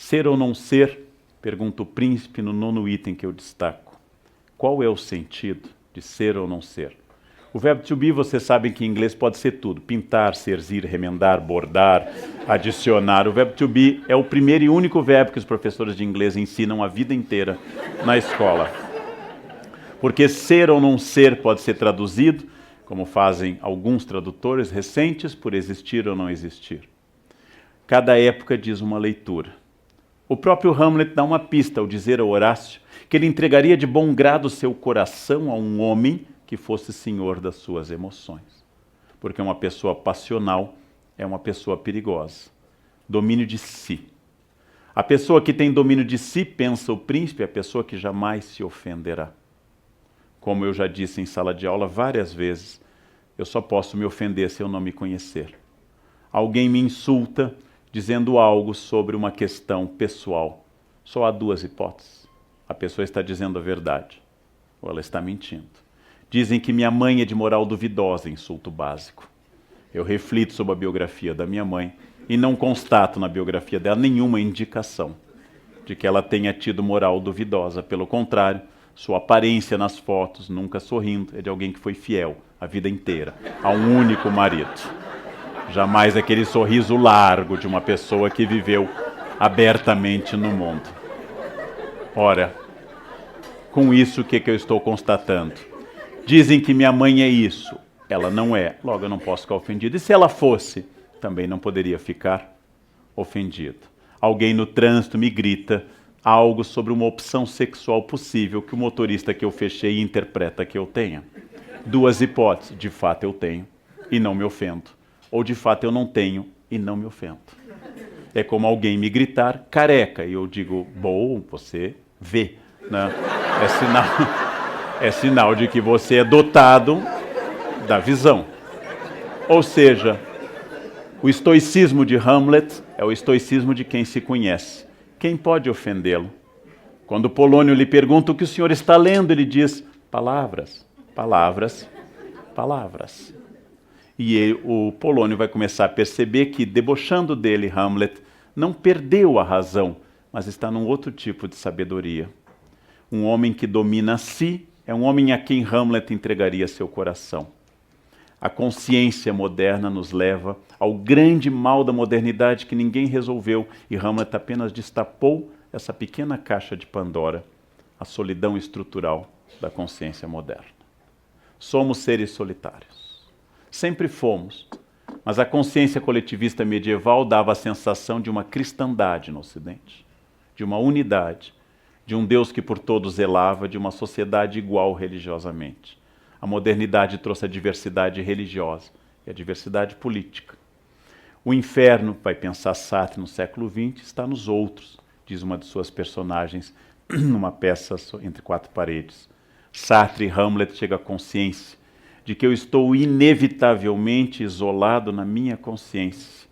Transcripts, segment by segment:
Ser ou não ser? Pergunta o príncipe no 9º item que eu destaco. Qual é o sentido de ser ou não ser? O verbo to be, vocês sabem que em inglês pode ser tudo. Pintar, serzir, remendar, bordar, adicionar. O verbo to be é o primeiro e único verbo que os professores de inglês ensinam a vida inteira na escola. Porque ser ou não ser pode ser traduzido, como fazem alguns tradutores recentes, por existir ou não existir. Cada época diz uma leitura. O próprio Hamlet dá uma pista ao dizer a Horácio que ele entregaria de bom grado seu coração a um homem que fosse senhor das suas emoções. Porque uma pessoa passional é uma pessoa perigosa. Domínio de si. A pessoa que tem domínio de si, pensa o príncipe, é a pessoa que jamais se ofenderá. Como eu já disse em sala de aula várias vezes, eu só posso me ofender se eu não me conhecer. Alguém me insulta dizendo algo sobre uma questão pessoal. Só há duas hipóteses. A pessoa está dizendo a verdade, ou ela está mentindo. Dizem que minha mãe é de moral duvidosa, insulto básico. Eu reflito sobre a biografia da minha mãe e não constato na biografia dela nenhuma indicação de que ela tenha tido moral duvidosa. Pelo contrário, sua aparência nas fotos, nunca sorrindo, é de alguém que foi fiel a vida inteira a um único marido. Jamais aquele sorriso largo de uma pessoa que viveu abertamente no mundo. Ora, com isso o que eu estou constatando? Dizem que minha mãe é isso. Ela não é, logo eu não posso ficar ofendido. E se ela fosse, também não poderia ficar ofendido. Alguém no trânsito me grita algo sobre uma opção sexual possível que o motorista que eu fechei interpreta que eu tenha. Duas hipóteses. De fato eu tenho e não me ofendo. Ou de fato eu não tenho e não me ofendo. É como alguém me gritar careca e eu digo, bom, você vê, né? É sinal de que você é dotado da visão. Ou seja, o estoicismo de Hamlet é o estoicismo de quem se conhece. Quem pode ofendê-lo? Quando Polônio lhe pergunta o que o senhor está lendo, ele diz, palavras, palavras, palavras. E o Polônio vai começar a perceber que, debochando dele, Hamlet não perdeu a razão, mas está num outro tipo de sabedoria. Um homem que domina a si é um homem a quem Hamlet entregaria seu coração. A consciência moderna nos leva ao grande mal da modernidade que ninguém resolveu e Hamlet apenas destapou essa pequena caixa de Pandora, a solidão estrutural da consciência moderna. Somos seres solitários. Sempre fomos, mas a consciência coletivista medieval dava a sensação de uma cristandade no Ocidente, de uma unidade, de um Deus que por todos zelava, de uma sociedade igual religiosamente. A modernidade trouxe a diversidade religiosa e a diversidade política. O inferno, vai pensar Sartre no século XX, está nos outros, diz uma de suas personagens numa peça Entre Quatro Paredes. Sartre e Hamlet chega à consciência de que eu estou inevitavelmente isolado na minha consciência.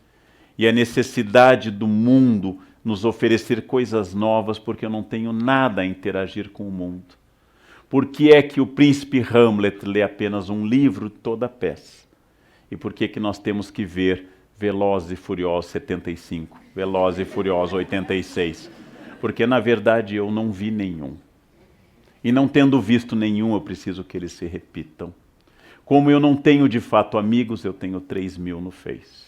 E a necessidade do mundo nos oferecer coisas novas porque eu não tenho nada a interagir com o mundo. Por que é que o príncipe Hamlet lê apenas um livro toda a peça? E por que é que nós temos que ver Velozes e Furiosos 75, Velozes e Furiosos 86? Porque na verdade eu não vi nenhum. E não tendo visto nenhum, eu preciso que eles se repitam. Como eu não tenho de fato amigos, eu tenho 3.000 no Face.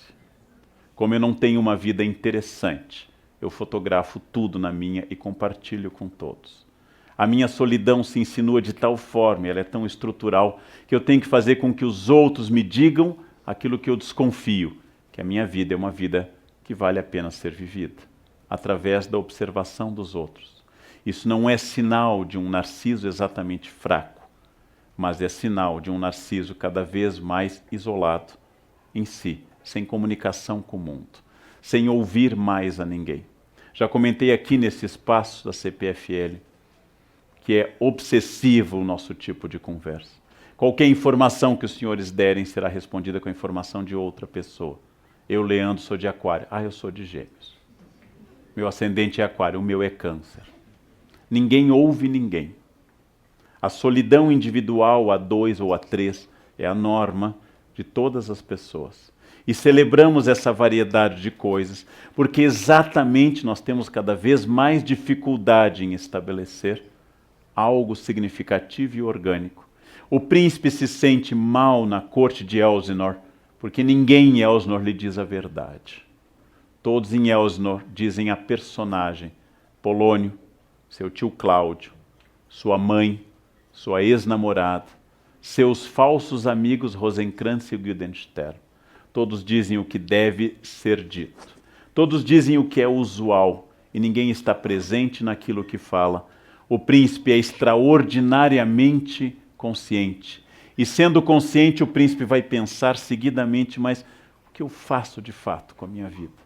Como eu não tenho uma vida interessante, eu fotografo tudo na minha e compartilho com todos. A minha solidão se insinua de tal forma, ela é tão estrutural, que eu tenho que fazer com que os outros me digam aquilo que eu desconfio, que a minha vida é uma vida que vale a pena ser vivida, através da observação dos outros. Isso não é sinal de um narciso exatamente fraco, mas é sinal de um narciso cada vez mais isolado em si, sem comunicação com o mundo, sem ouvir mais a ninguém. Já comentei aqui nesse espaço da CPFL que é obsessivo o nosso tipo de conversa. Qualquer informação que os senhores derem será respondida com a informação de outra pessoa. Eu, Leandro, sou de Aquário. Ah, eu sou de Gêmeos. Meu ascendente é Aquário, o meu é Câncer. Ninguém ouve ninguém. A solidão individual a 2 ou a 3 é a norma de todas as pessoas. E celebramos essa variedade de coisas, porque exatamente nós temos cada vez mais dificuldade em estabelecer algo significativo e orgânico. O príncipe se sente mal na corte de Elsinor, porque ninguém em Elsinor lhe diz a verdade. Todos em Elsinor dizem a personagem, Polônio, seu tio Cláudio, sua mãe, sua ex-namorada, seus falsos amigos Rosencrantz e Guildenstern. Todos dizem o que deve ser dito. Todos dizem o que é usual e ninguém está presente naquilo que fala. O príncipe é extraordinariamente consciente. E sendo consciente, o príncipe vai pensar seguidamente, mas o que eu faço de fato com a minha vida?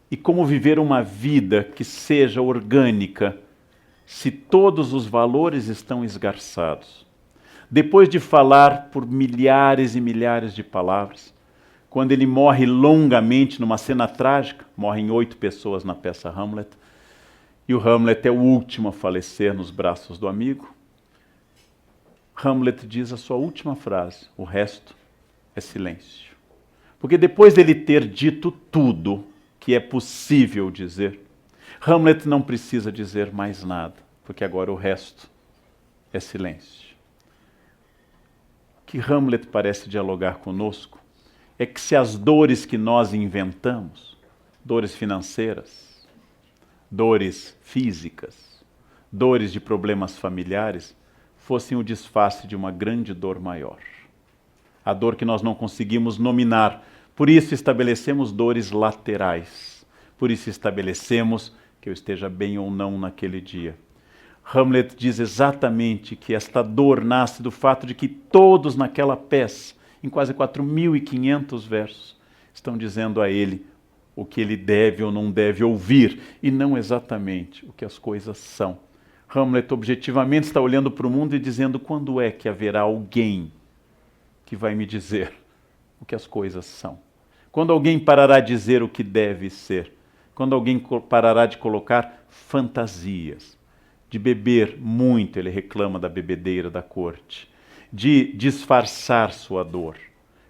E como viver uma vida que seja orgânica, se todos os valores estão esgarçados? Depois de falar por milhares e milhares de palavras, quando ele morre longamente numa cena trágica, morrem 8 pessoas na peça Hamlet, e o Hamlet é o último a falecer nos braços do amigo, Hamlet diz a sua última frase, o resto é silêncio. Porque depois dele ter dito tudo que é possível dizer, Hamlet não precisa dizer mais nada, porque agora o resto é silêncio. O que Hamlet parece dialogar conosco é que se as dores que nós inventamos, dores financeiras, dores físicas, dores de problemas familiares, fossem o disfarce de uma grande dor maior. A dor que nós não conseguimos nominar. Por isso estabelecemos dores laterais. Por isso estabelecemos que eu esteja bem ou não naquele dia. Hamlet diz exatamente que esta dor nasce do fato de que todos naquela peça, em quase 4.500 versos, estão dizendo a ele o que ele deve ou não deve ouvir, e não exatamente o que as coisas são. Hamlet objetivamente está olhando para o mundo e dizendo: quando é que haverá alguém que vai me dizer o que as coisas são? Quando alguém parará de dizer o que deve ser? Quando alguém parará de colocar fantasias? De beber muito, ele reclama da bebedeira da corte. De disfarçar sua dor.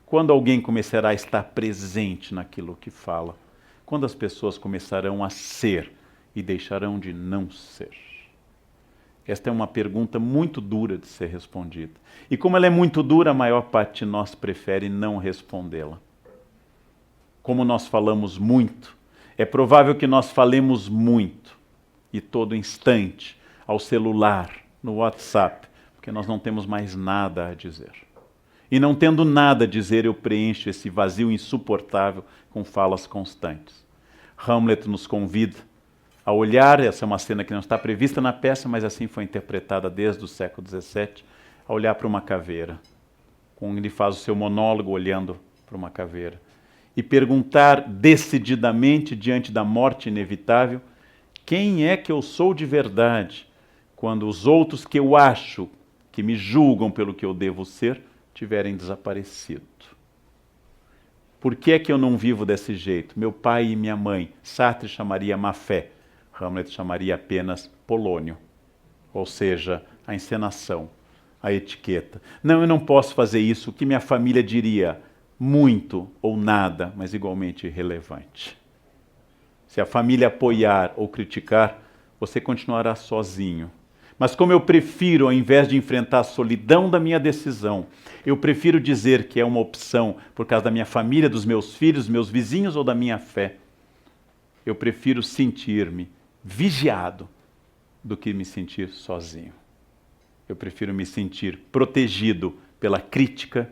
Quando alguém começará a estar presente naquilo que fala? Quando as pessoas começarão a ser e deixarão de não ser? Esta é uma pergunta muito dura de ser respondida. E como ela é muito dura, a maior parte de nós prefere não respondê-la. Como nós falamos muito, é provável que nós falemos muito, e todo instante, ao celular, no WhatsApp, porque nós não temos mais nada a dizer. E não tendo nada a dizer, eu preencho esse vazio insuportável com falas constantes. Hamlet nos convida a olhar, essa é uma cena que não está prevista na peça, mas assim foi interpretada desde o século XVII, a olhar para uma caveira. Quando ele faz o seu monólogo olhando para uma caveira. E perguntar decididamente, diante da morte inevitável, quem é que eu sou de verdade, quando os outros que eu acho, que me julgam pelo que eu devo ser, tiverem desaparecido. Por que é que eu não vivo desse jeito? Meu pai e minha mãe, Sartre chamaria má fé, Hamlet chamaria apenas Polônio, ou seja, a encenação, a etiqueta. Não, eu não posso fazer isso, o que minha família diria? Muito ou nada, mas igualmente irrelevante. Se a família apoiar ou criticar, você continuará sozinho. Mas como eu prefiro, ao invés de enfrentar a solidão da minha decisão, eu prefiro dizer que é uma opção por causa da minha família, dos meus filhos, dos meus vizinhos ou da minha fé, eu prefiro sentir-me vigiado do que me sentir sozinho. Eu prefiro me sentir protegido pela crítica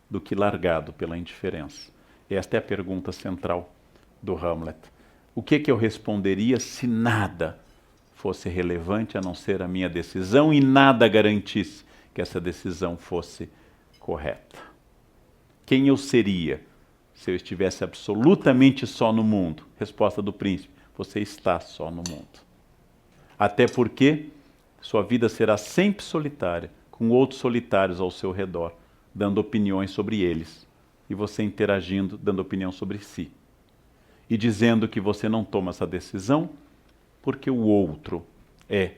do que largado pela indiferença. Esta é a pergunta central do Hamlet. O que eu responderia se nada fosse relevante a não ser a minha decisão e nada garantisse que essa decisão fosse correta? Quem eu seria se eu estivesse absolutamente só no mundo? Resposta do príncipe: você está só no mundo. Até porque sua vida será sempre solitária, com outros solitários ao seu redor, dando opiniões sobre eles, e você interagindo, dando opinião sobre si. E dizendo que você não toma essa decisão porque o outro é